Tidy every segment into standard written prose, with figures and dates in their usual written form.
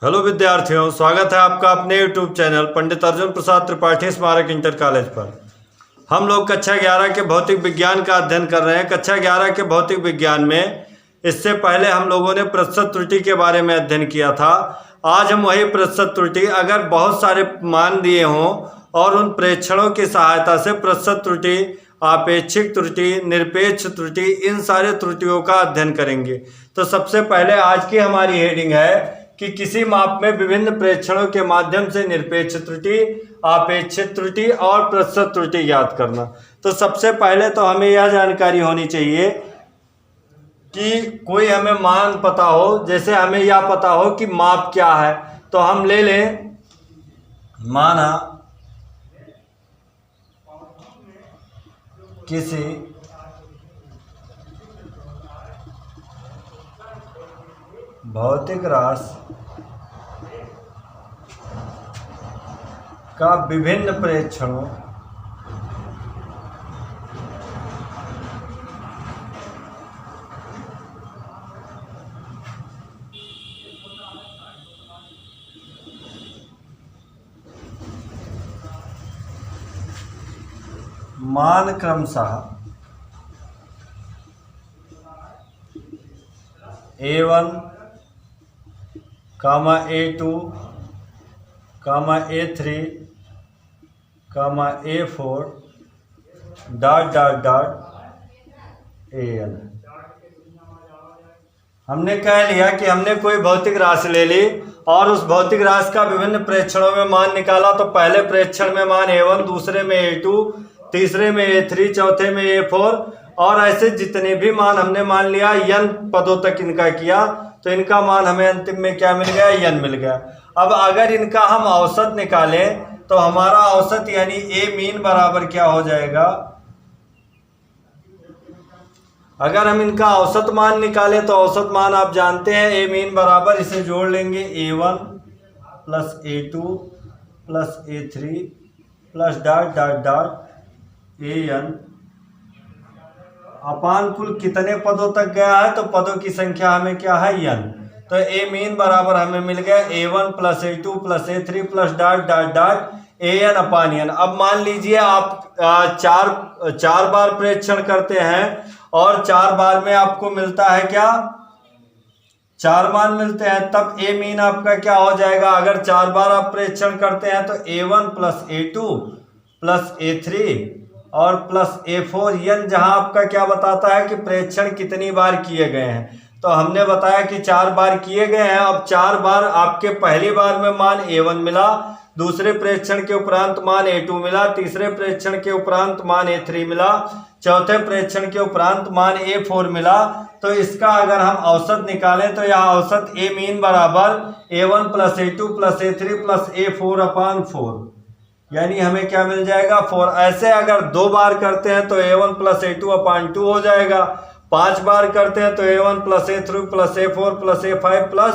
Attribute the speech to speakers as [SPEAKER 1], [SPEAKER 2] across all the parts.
[SPEAKER 1] Hello विद्यार्थियों, स्वागत है आपका अपने YouTube चैनल पंडित अर्जुन प्रसाद त्रिपाठी स्मारक इंटर कॉलेज पर। हम लोग कक्षा 11 के भौतिक विज्ञान का अध्ययन कर रहे हैं। कक्षा 11 के भौतिक विज्ञान में इससे पहले हम लोगों ने प्रतिशत त्रुटि के बारे में अध्ययन किया था। आज हम वही प्रतिशत त्रुटि, अगर बहुत सारे मान दिए हों और उन प्रेक्षणों की सहायता से प्रतिशत त्रुटि, आपेक्षिक त्रुटि, निरपेक्ष त्रुटि, इन सारे त्रुटियों का अध्ययन करेंगे। तो सबसे पहले आज की हमारी हेडिंग है कि किसी माप में विभिन्न प्रेक्षणों के माध्यम से निरपेक्ष त्रुटि, आपेक्षिक त्रुटि और प्रतिशत त्रुटि ज्ञात करना। तो सबसे पहले तो हमें यह जानकारी होनी चाहिए कि कोई हमें मान पता हो, जैसे हमें यह पता हो कि माप क्या है, तो हम ले लें माना किसी भौतिक राशि का विभिन्न प्रेक्षणों मान क्रमशः A1, A2, A3, A4 AN। हमने कह लिया कि हमने कोई भौतिक राशि ले ली और उस भौतिक राशि का विभिन्न प्रेक्षणों में मान निकाला। तो पहले प्रेक्षण में मान A1, दूसरे में A2, तीसरे में A3, चौथे में A4 और ऐसे जितने भी मान हमने मान लिया n पदों तक इनका किया, तो इनका मान हमें अंतिम में क्या मिल गया, n मिल गया। अब अगर इनका हम औसत निकालें तो हमारा औसत यानी A मीन बराबर क्या हो जाएगा। अगर हम इनका औसत मान निकालें तो औसत मान आप जानते हैं A मीन बराबर, इसे जोड़ लेंगे A1 plus A2 plus A3 plus AN अपान कुल कितने पदों तक गया है, तो पदों की संख्या हमें क्या है, n। तो A मीन बराबर हमें मिल गया A1 plus A2 plus A3 plus AN upon n। अब मान लीजिए आप चार बार प्रेक्षण करते हैं और 4 बार में आपको मिलता है क्या, 4 मान मिलते हैं, तब A मीन आपका क्या हो जाएगा। अगर 4 बार आप प्रेक्षण करते हैं तो A1 plus A2 plus A3 और प्लस A4, n जहां आपका क्या बताता है कि प्रेक्षण कितनी बार किए गए हैं। तो हमने बताया कि 4 बार किए गए हैं। अब 4 बार आपके पहली बार में मान A1 मिला, दूसरे प्रेक्षण के उपरांत मान A2 मिला, तीसरे प्रेक्षण के उपरांत मान A3 मिला, चौथे प्रेक्षण के उपरांत मान A4 मिला। तो इसका अगर हम औसत निकालें तो यह औसत A मीन बराबर A1 plus A2 plus A3 plus A4 अपान 4, यानी हमें क्या मिल जाएगा, 4। ऐसे अगर 2 बार करते हैं तो A1 प्लस A2 अपान 2 हो जाएगा। 5 बार करते हैं तो A1 plus A3 plus A4 plus A5 plus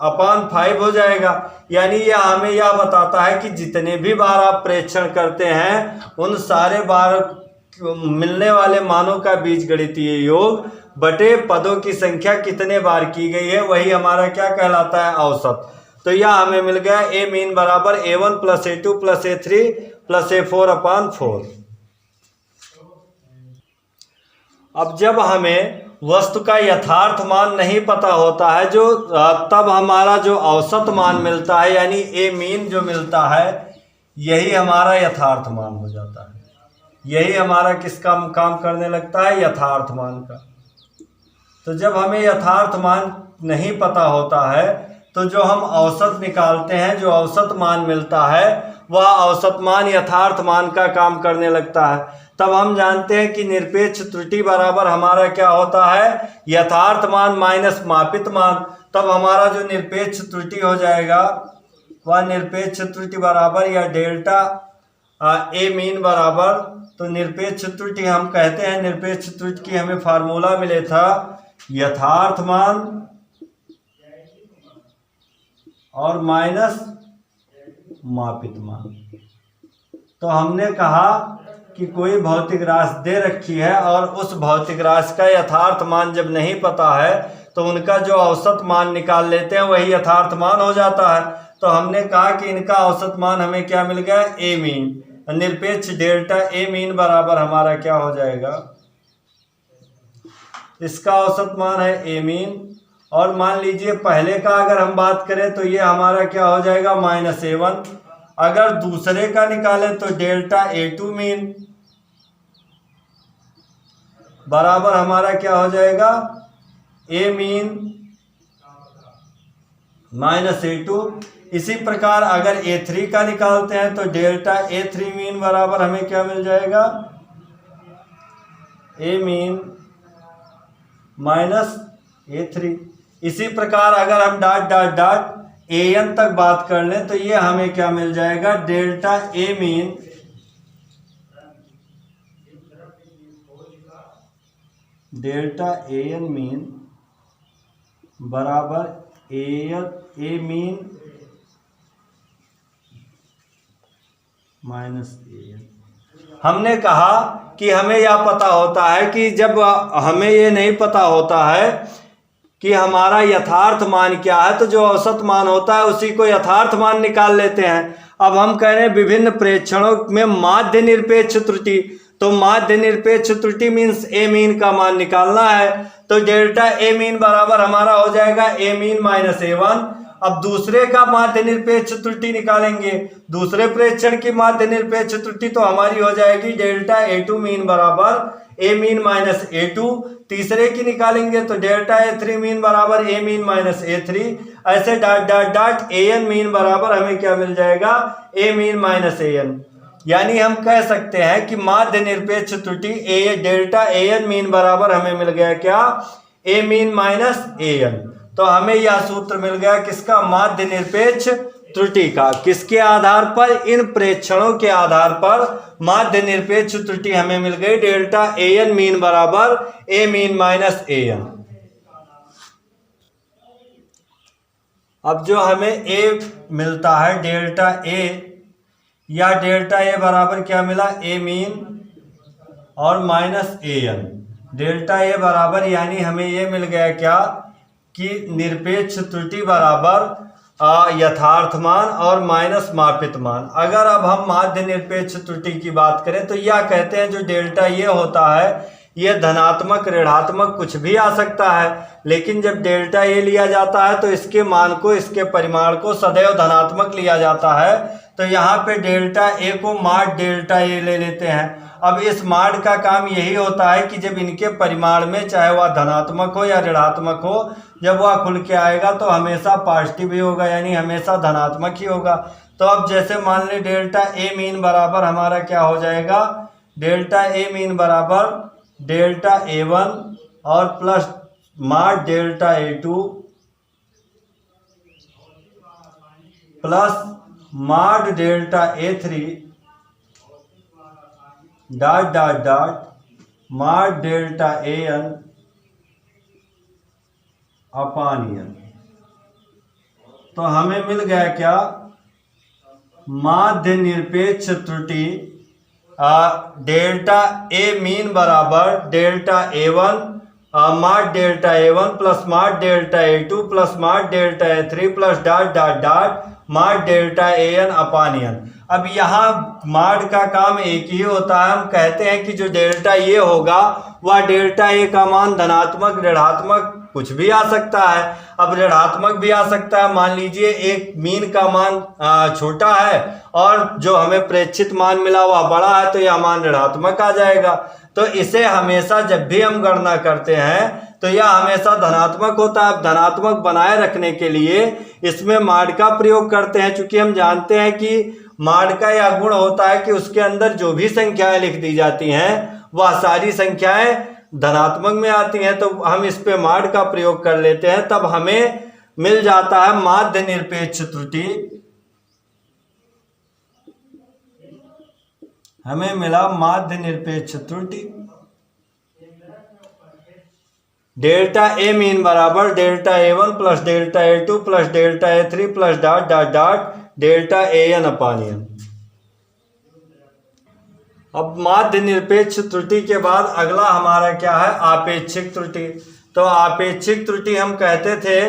[SPEAKER 1] अपान 5 हो जाएगा। यानी यह हमें यह बताता है कि जितने भी बार आप प्रेक्षण करते हैं उन सारे बार मिलने वाले मानों का बीजगणितीय योग बटे पदों की संख्या कितने बार की गई है, वही हमारा क्या कहलाता है, औसत। तो यह हमें मिल गया A मीन बराबर A1 plus A2 plus A3 plus A4 अपान 4। अब जब हमें वस्तु का यथार्थ मान नहीं पता होता है, तब हमारा जो औसत मान मिलता है यानी A मीन जो मिलता है, यही हमारा यथार्थ मान हो जाता है। यही हमारा किसका काम करने लगता है, यथार्थ मान का। तो जब हमें यथार्थ मान नहीं पता होता है तो जो हम औसत निकालते हैं, जो औसत मान मिलता है, वह औसत मान यथार्थ मान का काम करने लगता है। तब हम जानते हैं कि निरपेक्ष त्रुटि बराबर हमारा क्या होता है, यथार्थ मान माइनस मापित मान। तब हमारा जो निरपेक्ष त्रुटि हो जाएगा वह निरपेक्ष त्रुटि बराबर या डेल्टा A मीन बराबर, तो निरपेक्ष त्रुटि हम कहते हैं, निरपेक्ष त्रुटि की हमें फार्मूला मिले था यथार्थ मान और माइनस मापित मान। तो हमने कहा कि कोई भौतिक राशि दे रखी है और उस भौतिक राशि का यथार्थ मान जब नहीं पता है तो उनका जो औसत मान निकाल लेते हैं वही यथार्थ मान हो जाता है। तो हमने कहा कि इनका औसत मान हमें क्या मिल गया, ए मीन। निरपेक्ष डेल्टा ए मीन बराबर हमारा क्या हो जाएगा, इसका औसत मान है ए मीन। और मान लीजिए पहले का अगर हम बात करें तो ये हमारा क्या हो जाएगा -A1। अगर दूसरे का निकालें तो डेल्टा A2 मीन बराबर हमारा क्या हो जाएगा, ए मीन -A2। इसी प्रकार अगर A3 का निकालते हैं तो डेल्टा A3 मीन बराबर हमें क्या मिल जाएगा, ए मीन -A3। इसी प्रकार अगर हम डॉट डॉट डॉट AN तक बात कर लें तो ये हमें क्या मिल जाएगा, delta A mean delta AN mean बराबर ए मीन -AN। हमने कहा कि हमें यह पता होता है कि जब हमें ये नहीं पता होता है कि हमारा यथार्थ मान क्या है, तो जो औसत मान होता है उसी को यथार्थ मान निकाल लेते हैं। अब हम कह रहे हैं विभिन्न प्रेक्षणों में माध्य निरपेक्ष त्रुटि, तो माध्य निरपेक्ष त्रुटि मीन्स ए मीन का मान निकालना है। तो डेल्टा ए मीन बराबर हमारा हो जाएगा ए मीन -A1। अब दूसरे का माध्य निरपेक्ष त्रुटि निकालेंगे, दूसरे प्रेक्षण की माध्य निरपेक्ष त्रुटि तो हमारी हो जाएगी डेल्टा A2 मीन बराबर ए मीन -A2। तीसरे की निकालेंगे तो डेल्टा A3 मीन बराबर ए मीन -A3। ऐसे dot dot dot AN mean बराबर हमें क्या मिल जाएगा, ए मीन -AN। यानी हम कह सकते हैं कि माध्य निरपेक्ष त्रुटि डेल्टा AN मीन बराबर हमें मिल गया क्या, ए मीन -AN। तो हमें यह सूत्र मिल गया किसका, माध्य निरपेक्ष त्रुटि का। किसके आधार पर, इन प्रेक्षणों के आधार पर माध्य निरपेक्ष त्रुटि हमें मिल गई डेल्टा AN मीन बराबर ए मीन -AN। अब जो हमें A मिलता है डेल्टा A, या डेल्टा A बराबर क्या मिला, ए मीन और -AN। डेल्टा A बराबर यानी हमें ये मिल गया क्या कि निरपेक्ष त्रुटि बराबर यथार्थ मान और माइनस मापित मान। अगर अब हम माध्य निरपेक्ष त्रुटि की बात करें तो यह कहते हैं जो डेल्टा ये होता है ये धनात्मक ऋणात्मक कुछ भी आ सकता है, लेकिन जब डेल्टा ए लिया जाता है तो इसके मान को, इसके परिमाण को सदैव धनात्मक लिया जाता है। तो यहाँ पे डेल्टा ए को माड डेल्टा ए ले लेते हैं। अब इस माड का काम यही होता है कि जब इनके परिमाण में चाहे वह धनात्मक हो या ऋणात्मक हो, जब वह खुल के आएगा तो हमेशा पॉजिटिव ही होगा, यानी हमेशा धनात्मक ही होगा। तो अब जैसे मान लें डेल्टा ए मीन बराबर हमारा क्या हो जाएगा, डेल्टा ए मीन बराबर डेल्टा A1 और प्लस माड डेल्टा A2 प्लस माड delta A3 dot dot dot माड डेल्टा AN अपान N। तो हमें मिल गया क्या, माध्य निरपेक्ष त्रुटि डेल्टा ए मीन बराबर डेल्टा A1 माड डेल्टा A1 प्लस माड डेल्टा A2 प्लस माड delta A3 plus dot dot dot माड डेल्टा AN अपान N। अब यहाँ माड का काम एक ही होता है। हम कहते हैं कि जो डेल्टा ये होगा वह डेल्टा ए का मान धनात्मक ऋणात्मक कुछ भी आ सकता है। अब ऋणात्मक भी आ सकता है, मान लीजिए एक मीन का मान छोटा है और जो हमें प्रेक्षित मान मिला वह बड़ा है, तो यह मान ऋणात्मक आ जाएगा। तो इसे हमेशा जब भी हम गणना करते हैं तो यह हमेशा धनात्मक होता है। अब धनात्मक बनाए रखने के लिए इसमें माड का प्रयोग करते हैं, क्योंकि हम जानते हैं कि माड का यह गुण होता है कि उसके अंदर जो भी संख्याएं लिख दी जाती हैं वह सारी संख्याएं धनात्मक में आती हैं। तो हम इस पे माड का प्रयोग कर लेते हैं, तब हमें मिल जाता है माध्य निरपेक्ष त्रुटि। हमें मिला माध्य निरपेक्ष त्रुटि डेल्टा ए मीन बराबर delta A1 plus delta A2 plus delta A3 plus dot dot dot delta AN upon N। अब माध्य निरपेक्ष त्रुटि के बाद अगला हमारा क्या है, आपेक्षिक त्रुटि। तो तो आपेक्षिक त्रुटि हम कहते थे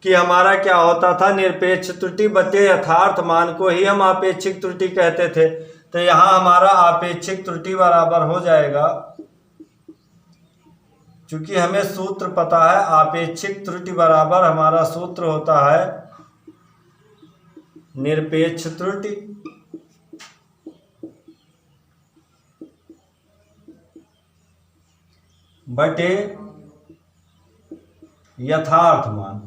[SPEAKER 1] कि हमारा क्या होता था, निरपेक्ष त्रुटि बटे यथार्थ मान को ही हम आपेक्षिक त्रुटि कहते थे। तो यहाँ हमारा आपेक्षिक त्रुटि बराबर हो जाएगा, क्योंकि हमें सूत्र पता है, आपेक्षिक त्रुटि बराबर हमारा सूत्र होता है निरपेक्ष त्रुटि बटे यथार्थ मान।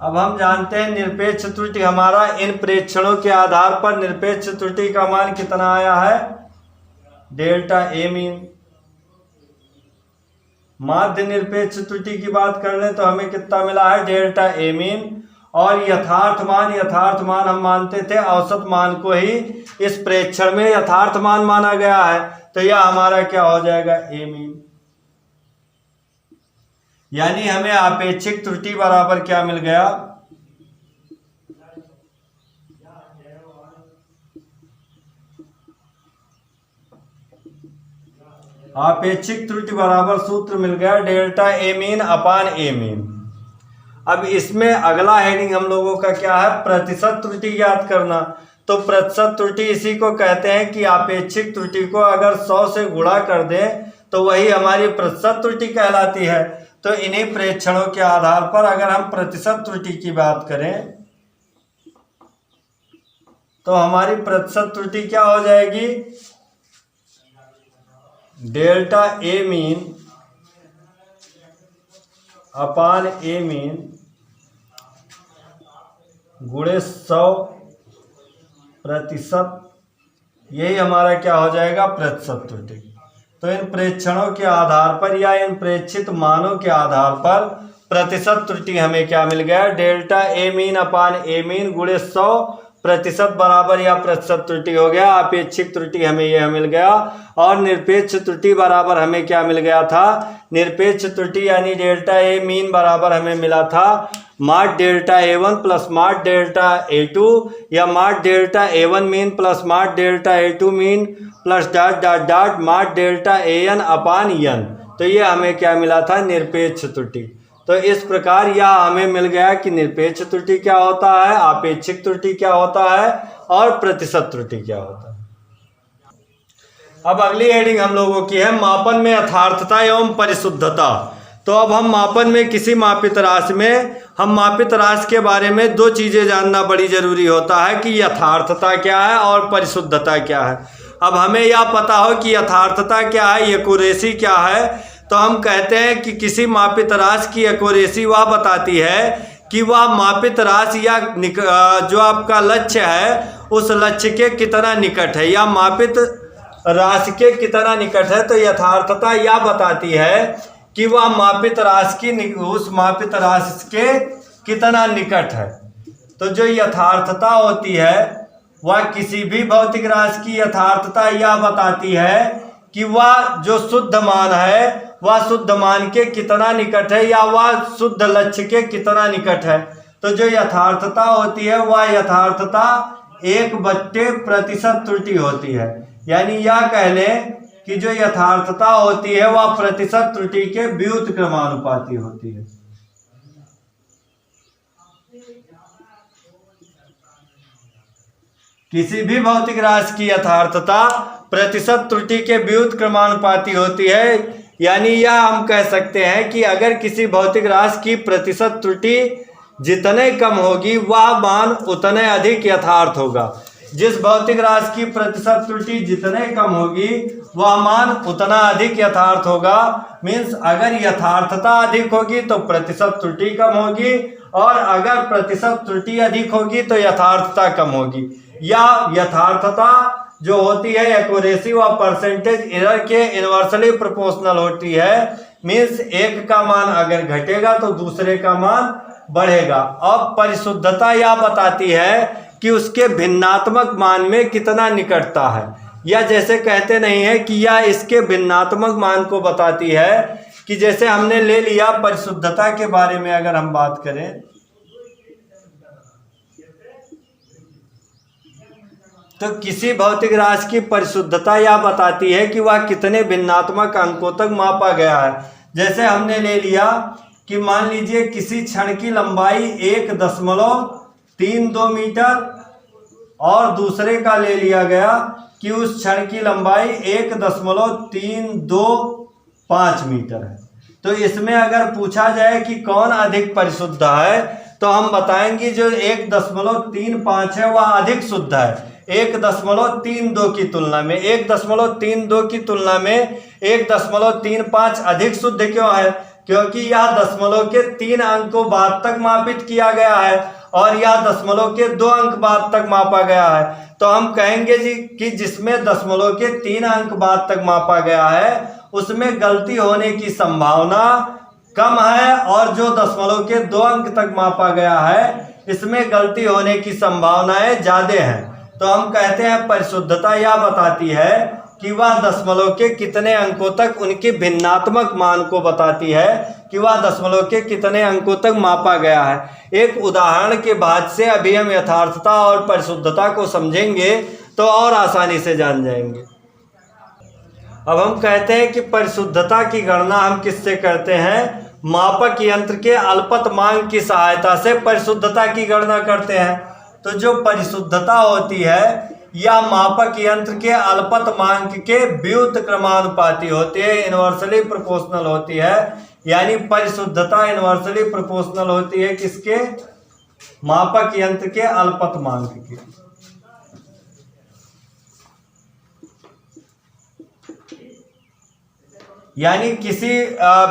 [SPEAKER 1] अब हम जानते हैं निरपेक्ष त्रुटि हमारा इन प्रेक्षणों के आधार पर निरपेक्ष त्रुटि का मान कितना आया है, डेल्टा ए मीन। माध्य निरपेक्ष त्रुटि की बात कर लें तो हमें कितना मिला है, डेल्टा ए मीन। और यथार्थ मान हम मानते थे औसत मान को ही इस प्रेक्षण में यथार्थ मान माना गया है, तो यह हमारा क्या हो जाएगा, ए मीन। यानी हमें आपेक्षिक त्रुटि बराबर क्या मिल गया, आपेक्षिक त्रुटि बराबर सूत्र मिल गया delta A mean upon A mean. अब इसमें अगला हेडिंग हम लोगों का क्या है, प्रतिशत त्रुटि ज्ञात करना। तो प्रतिशत त्रुटि इसी को कहते हैं कि आपेक्षिक त्रुटि को अगर 100 से गुणा कर दें तो वही हमारी प्रतिशत त्रुटि कहलाती है। तो इन्हीं प्रेक्षणों के आधार पर अगर हम प्रतिशत त्रुटि की बात करें तो हमारी प्रतिशत त्रुटि क्या हो जाएगी, delta A mean upon A mean गुणे 100%, यही हमारा क्या हो जाएगा, प्रतिशत त्रुटि। तो इन प्रेक्षणों के आधार पर या इन प्रेक्षित मानों के आधार पर प्रतिशत त्रुटि हमें क्या मिल गया, delta A mean upon A mean गुणे 100% बराबर या प्रतिशत त्रुटि हो गया। आपेक्षिक त्रुटि हमें यह मिल गया। और निरपेक्ष त्रुटि बराबर हमें क्या मिल गया था, निरपेक्ष त्रुटि यानी डेल्टा ए मीन बराबर हमें मिला था माड डेल्टा ए1 प्लस माड डेल्टा ए2 या माड डेल्टा ए1 मीन प्लस माड delta A2 mean plus dot dot dot माड डेल्टा एन अपान एन। तो ये हमें क्या मिला था, निरपेक्ष त्रुटि। तो इस प्रकार यह हमें मिल गया कि निरपेक्ष त्रुटि क्या होता है, आपेक्षिक त्रुटि क्या होता है और प्रतिशत त्रुटि क्या होता है। अब अगली हेडिंग हम लोगों की है मापन में यथार्थता एवं परिशुद्धता। तो अब हम मापन में किसी मापित राशि में हम मापित राशि के बारे में दो चीज़ें जानना बड़ी ज़रूरी होता है कि यथार्थता क्या है और परिशुद्धता क्या है। अब हमें यह पता हो कि यथार्थता क्या है, एक्यूरेसी क्या है, तो हम कहते हैं कि किसी मापित राशि की एक्यूरेसी वह बताती है कि वह मापित राशि या जो आपका लक्ष्य है उस लक्ष्य के कितना निकट है या मापित राशि के कितना निकट है। तो यथार्थता यह बताती है कि वह मापित राशि की उस मापित राशि के कितना निकट है। तो जो यथार्थता होती है वह किसी भी भौतिक राशि की यथार्थता यह बताती है कि वह जो शुद्ध मान है वह शुद्ध मान के कितना निकट है या वह शुद्ध लक्ष्य के कितना निकट है। तो जो यथार्थता होती है वह यथार्थता 1/प्रतिशत त्रुटि होती है। यानी यह कह लें कि जो यथार्थता होती है वह प्रतिशत त्रुटि के व्युत्क्रमानुपाती होती है। किसी भी भौतिक राशि की यथार्थता प्रतिशत त्रुटि के व्युत्क्रमानुपाती होती है। यानी यह हम कह सकते हैं कि अगर किसी भौतिक राशि की प्रतिशत त्रुटि जितने कम होगी वह मान उतने अधिक यथार्थ होगा। जिस भौतिक राशि की प्रतिशत त्रुटि जितने कम होगी वह मान उतना अधिक यथार्थ होगा। मीन्स अगर यथार्थता अधिक होगी तो प्रतिशत त्रुटि कम होगी और अगर प्रतिशत त्रुटि अधिक होगी तो यथार्थता कम होगी। या यथार्थता जो होती है एक्यूरेसी वह परसेंटेज एरर के इनवर्सली प्रोपोर्शनल होती है। मीन्स एक का मान अगर घटेगा तो दूसरे का मान बढ़ेगा। अब परिशुद्धता यह बताती है कि उसके भिन्नात्मक मान में कितना निकटता है, या जैसे कहते नहीं है कि यह इसके भिन्नात्मक मान को बताती है कि जैसे हमने ले लिया परिशुद्धता के बारे में अगर हम बात करें तो किसी भौतिक राशि की परिशुद्धता यह बताती है कि वह कितने भिन्नात्मक अंकों तक मापा गया है। जैसे हमने ले लिया कि मान लीजिए किसी क्षण की लंबाई 1.32 मीटर और दूसरे का ले लिया गया कि उस क्षण की लंबाई 1.325 मीटर है। तो इसमें अगर पूछा जाए कि कौन अधिक परिशुद्ध है तो हम बताएंगे जो 1.35 है वह अधिक शुद्ध है 1.32 की तुलना में। 1.32 की तुलना में 1.35 अधिक शुद्ध क्यों है? क्योंकि यह दशमलव के 3 अंकों बाद तक मापित किया गया है और यह दशमलव के 2 अंक बाद तक मापा गया है। तो हम कहेंगे जी कि जिसमें दशमलव के 3 अंक बाद तक मापा गया है उसमें गलती होने की संभावना कम है और जो दशमलव के 2 अंक तक मापा गया है इसमें गलती होने की संभावनाएं ज्यादा हैं। तो हम कहते हैं परिशुद्धता यह बताती है कि वह दशमलव के कितने अंकों तक उनके भिन्नात्मक मान को बताती है कि वह दशमलव के कितने अंकों तक मापा गया है। एक उदाहरण के बाद से अभी हम यथार्थता और परिशुद्धता को समझेंगे तो और आसानी से जान जाएंगे। अब हम कहते हैं कि परिशुद्धता की गणना हम किससे करते हैं? मापक यंत्र के अल्पतमांक की सहायता से परिशुद्धता की गणना करते हैं। तो जो परिशुद्धता होती है या मापक यंत्र के अल्पतमांक के व्युत्क्रमानुपाती क्रमानुपाती होती है, इनवर्सली प्रोपोर्शनल होती है। यानी परिशुद्धता इनवर्सली प्रोपोर्शनल होती है किसके? मापक यंत्र के अल्पतमांक के। यानी किसी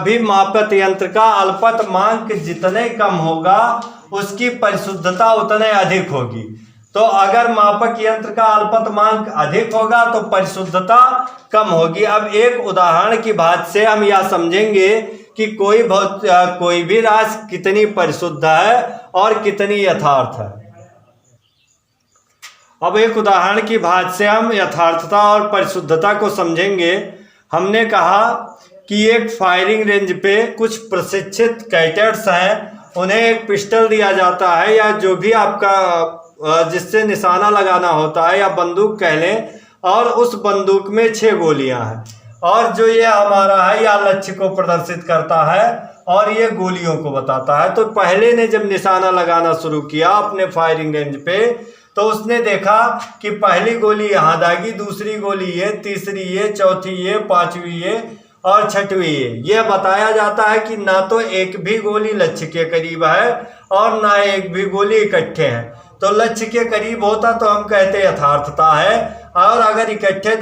[SPEAKER 1] भी मापक यंत्र का अल्पतमांक जितने कम होगा उसकी परिशुद्धता उतने अधिक होगी। तो अगर मापक यंत्र का अल्पतमांक अधिक होगा तो परिशुद्धता कम होगी। अब एक उदाहरण की बात से हम यह समझेंगे कि कोई भी राशि कितनी परिशुद्ध है और कितनी यथार्थ है। अब एक उदाहरण की बात से हम यथार्थता और परिशुद्धता को समझेंगे। हमने कहा कि एक फायरिंग रेंज पे कुछ प्रशिक्षित कैडेट्स हैं, उन्हें एक पिस्टल दिया जाता है या जो भी आपका जिससे निशाना लगाना होता है या बंदूक कह लें, और उस बंदूक में 6 गोलियां हैं और जो ये हमारा है या लक्ष्य को प्रदर्शित करता है और ये गोलियों को बताता है। तो पहले ने जब निशाना लगाना शुरू किया अपने फायरिंग रेंज पे तो उसने देखा कि पहली गोली यहाँ दागी, दूसरी गोली ये, तीसरी ये, चौथी ये, पांचवी ये और छठवीं ये बताया जाता है कि ना तो एक भी गोली लक्ष्य के करीब है और ना एक भी गोली इकट्ठे हैं। तो लक्ष्य के करीब होता तो हम कहते यथार्थता है और अगर इकट्ठे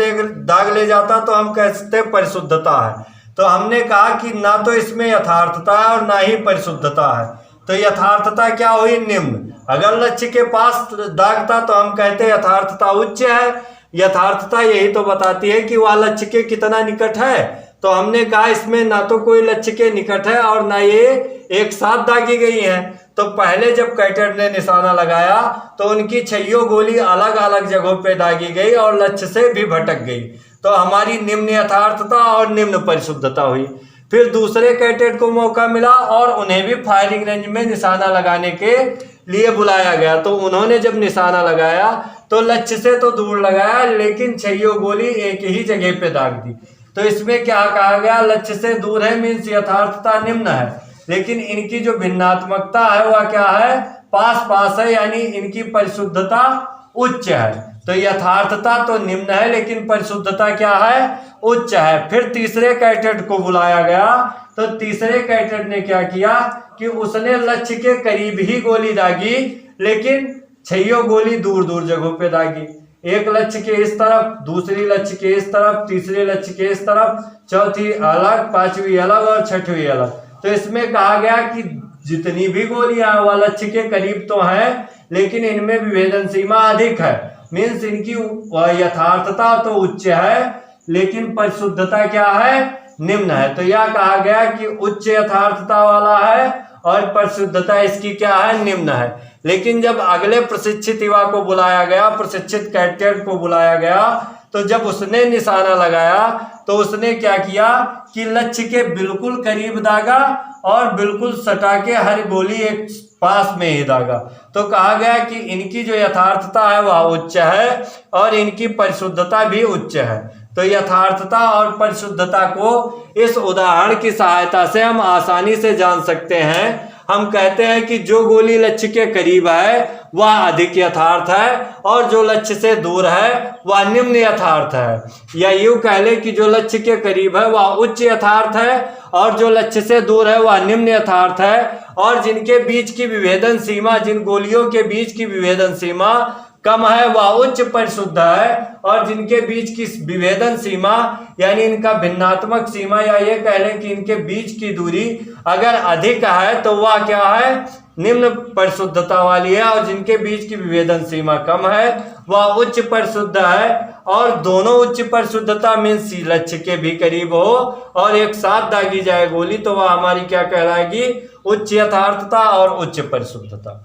[SPEAKER 1] दाग ले जाता तो हम कहते परिशुद्धता है। तो हमने कहा कि ना तो इसमें यथार्थता है और ना ही परिशुद्धता है। तो यथार्थता क्या हुई? निम्न। अगर लक्ष्य के पास दागता तो हम कहते यथार्थता उच्च है। यथार्थता यही तो बताती है कि वह लक्ष्य के कितना निकट है। तो हमने कहा इसमें ना तो कोई लक्ष्य के निकट है और ना ये एक साथ दागी गई है। तो पहले जब कैडेट ने निशाना लगाया तो उनकी 6 गोली अलग अलग जगहों पे दागी गई और लक्ष्य से भी भटक गई। तो हमारी निम्न यथार्थता और निम्न परिशुद्धता हुई। फिर दूसरे कैडेट को मौका मिला और उन्हें भी फायरिंग रेंज में निशाना लगाने के लिए बुलाया गया। तो उन्होंने जब निशाना लगाया तो लक्ष्य से तो दूर लगाया लेकिन 6 गोली एक ही जगह पे दाग दी। तो इसमें क्या कहा गया? लक्ष्य से दूर है मीन्स यथार्थता निम्न है, लेकिन इनकी जो भिन्नात्मकता है वह क्या है? पास पास है, यानी इनकी परिशुद्धता उच्च है। तो यथार्थता तो निम्न है लेकिन परिशुद्धता क्या है? उच्च है। फिर तीसरे कैडेट को बुलाया गया तो तीसरे कैडेट ने क्या किया कि उसने लक्ष्य के करीब ही गोली दागी लेकिन 6 गोली दूर दूर जगहों पे दागी। एक लक्ष्य के इस तरफ, दूसरी लक्ष्य के इस तरफ, तीसरे लक्ष्य के इस तरफ, चौथी अलग, पांचवी अलग और छठवीं अलग। तो इसमें कहा गया कि जितनी भी गोलियां वह लक्ष्य के करीब तो हैं लेकिन इनमें विभेदन सीमा अधिक है। मीन्स इनकी यथार्थता तो उच्च है लेकिन परिशुद्धता क्या है? निम्न है। तो यह कहा गया कि उच्च यथार्थता वाला है और परिशुद्धता इसकी क्या है? निम्न है। लेकिन जब अगले प्रशिक्षित युवा को बुलाया गया, प्रशिक्षित कैडेट को बुलाया गया, तो जब उसने निशाना लगाया तो उसने क्या किया कि लक्ष्य के बिल्कुल करीब दागा और बिल्कुल सटा के हर गोली एक पास में ही दागा। तो कहा गया कि इनकी जो यथार्थता है वह उच्च है और इनकी परिशुद्धता भी उच्च है। तो यथार्थता और परिशुद्धता को इस उदाहरण की सहायता से हम आसानी से जान सकते हैं। हम कहते हैं कि जो गोली लक्ष्य के करीब है वह अधिक यथार्थ है और जो लक्ष्य से दूर है वह निम्न यथार्थ है। या यूं कह ले कि जो लक्ष्य के करीब है वह उच्च यथार्थ है और जो लक्ष्य से दूर है वह निम्न यथार्थ है। और जिनके बीच की विभेदन सीमा, जिन गोलियों के बीच की विभेदन सीमा कम है वह उच्च परिशुद्ध है, और जिनके बीच की विभेदन सीमा यानी इनका भिन्नात्मक सीमा, या ये कह लें कि इनके बीच की दूरी अगर अधिक है तो वह क्या है, निम्न परिशुद्धता वाली है। और जिनके बीच की विभेदन सीमा कम है वह उच्च परिशुद्ध है। और दोनों उच्च परिशुद्धता मीन्स लक्ष्य के भी करीब हो और एक साथ दागी जाए गोली तो वह हमारी क्या कहलाएगी, उच्च यथार्थता और उच्च परिशुद्धता।